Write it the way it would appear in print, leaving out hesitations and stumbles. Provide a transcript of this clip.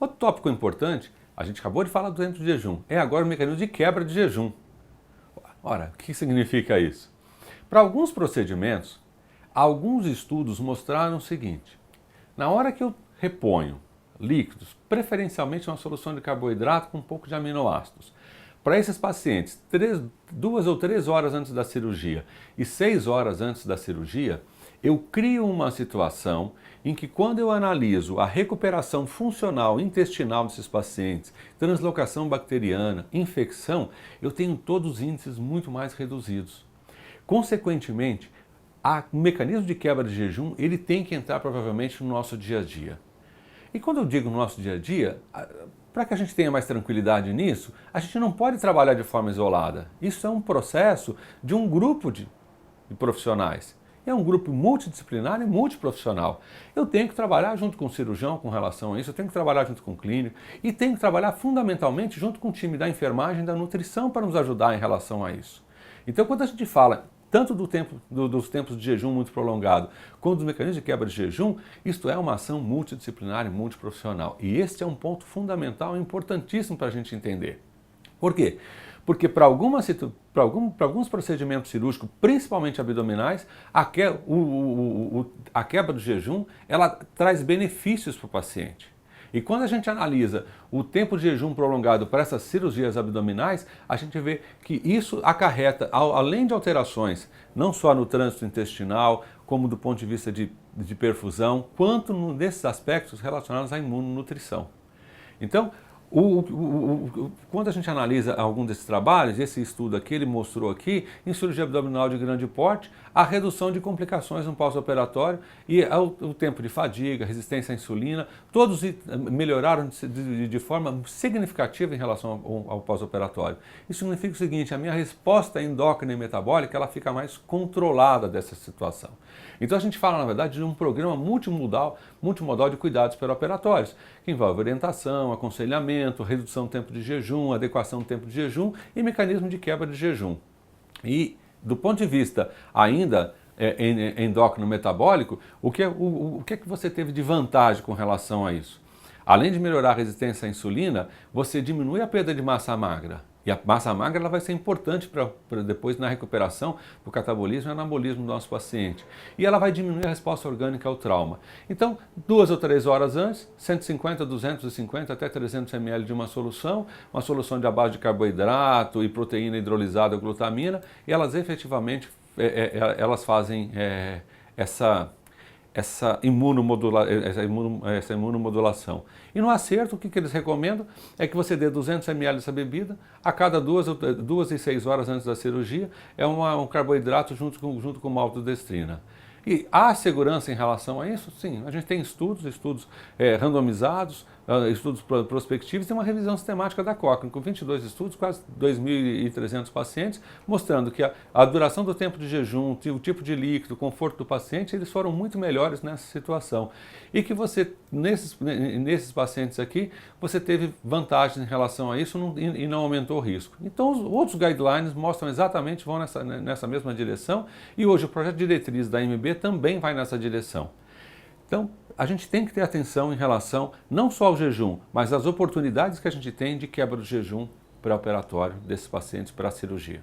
Outro tópico importante, a gente acabou de falar do tempo de jejum, é agora o mecanismo de quebra de jejum. Ora, o que significa isso? Para alguns procedimentos, alguns estudos mostraram o seguinte: na hora que eu reponho líquidos, preferencialmente uma solução de carboidrato com um pouco de aminoácidos, para esses pacientes, 2 ou 3 horas antes da cirurgia e 6 horas antes da cirurgia, eu crio uma situação em que, quando eu analiso a recuperação funcional intestinal desses pacientes, translocação bacteriana, infecção, eu tenho todos os índices muito mais reduzidos. Consequentemente, o mecanismo de quebra de jejum ele tem que entrar provavelmente no nosso dia a dia. E quando eu digo no nosso dia a dia, para que a gente tenha mais tranquilidade nisso, a gente não pode trabalhar de forma isolada. Isso é um processo de um grupo de profissionais. É um grupo multidisciplinar e multiprofissional. Eu tenho que trabalhar junto com o cirurgião com relação a isso, eu tenho que trabalhar junto com o clínico e tenho que trabalhar fundamentalmente junto com o time da enfermagem e da nutrição para nos ajudar em relação a isso. Então, quando a gente fala tanto dos tempos de jejum muito prolongado, quanto dos mecanismos de quebra de jejum, isto é uma ação multidisciplinar e multiprofissional. E este é um ponto fundamental e importantíssimo para a gente entender. Por quê? Porque para alguns procedimentos cirúrgicos, principalmente abdominais, a quebra do jejum ela traz benefícios para o paciente. E quando a gente analisa o tempo de jejum prolongado para essas cirurgias abdominais, a gente vê que isso acarreta, além de alterações, não só no trânsito intestinal, como do ponto de vista de perfusão, quanto nesses aspectos relacionados à imunonutrição. Então, quando a gente analisa algum desses trabalhos, esse estudo aqui, ele mostrou aqui, em cirurgia abdominal de grande porte, a redução de complicações no pós-operatório e o tempo de fadiga, resistência à insulina, todos melhoraram de forma significativa em relação ao pós-operatório. Isso significa o seguinte: a minha resposta endócrina e metabólica ela fica mais controlada dessa situação. Então a gente fala, na verdade, de um programa multimodal de cuidados perioperatórios, que envolve orientação, aconselhamento, redução do tempo de jejum, adequação do tempo de jejum e mecanismo de quebra de jejum. E do ponto de vista ainda endócrino metabólico, o que é que você teve de vantagem com relação a isso? Além de melhorar a resistência à insulina, você diminui a perda de massa magra. E a massa magra ela vai ser importante para depois na recuperação, para o catabolismo e anabolismo do nosso paciente. E ela vai diminuir a resposta orgânica ao trauma. Então, 2 ou 3 horas antes, 150, 250 até 300 ml de uma solução de à base de carboidrato e proteína hidrolisada ou glutamina, e elas efetivamente elas fazem essa imunomodulação. E no acerto, o que eles recomendam é que você dê 200 ml dessa bebida a cada 2 e 6 horas antes da cirurgia, é um carboidrato junto com maltodestrina. E há segurança em relação a isso? Sim, a gente tem estudos randomizados, estudos prospectivos, tem uma revisão sistemática da Cochrane, com 22 estudos, quase 2.300 pacientes, mostrando que a duração do tempo de jejum, o tipo de líquido, o conforto do paciente, eles foram muito melhores nessa situação. E que você, nesses pacientes aqui, você teve vantagens em relação a isso e não aumentou o risco. Então, os outros guidelines mostram exatamente, vão nessa mesma direção, e hoje o projeto de diretriz da AMB também vai nessa direção. Então, a gente tem que ter atenção em relação não só ao jejum, mas às oportunidades que a gente tem de quebra do jejum pré-operatório desses pacientes para a cirurgia.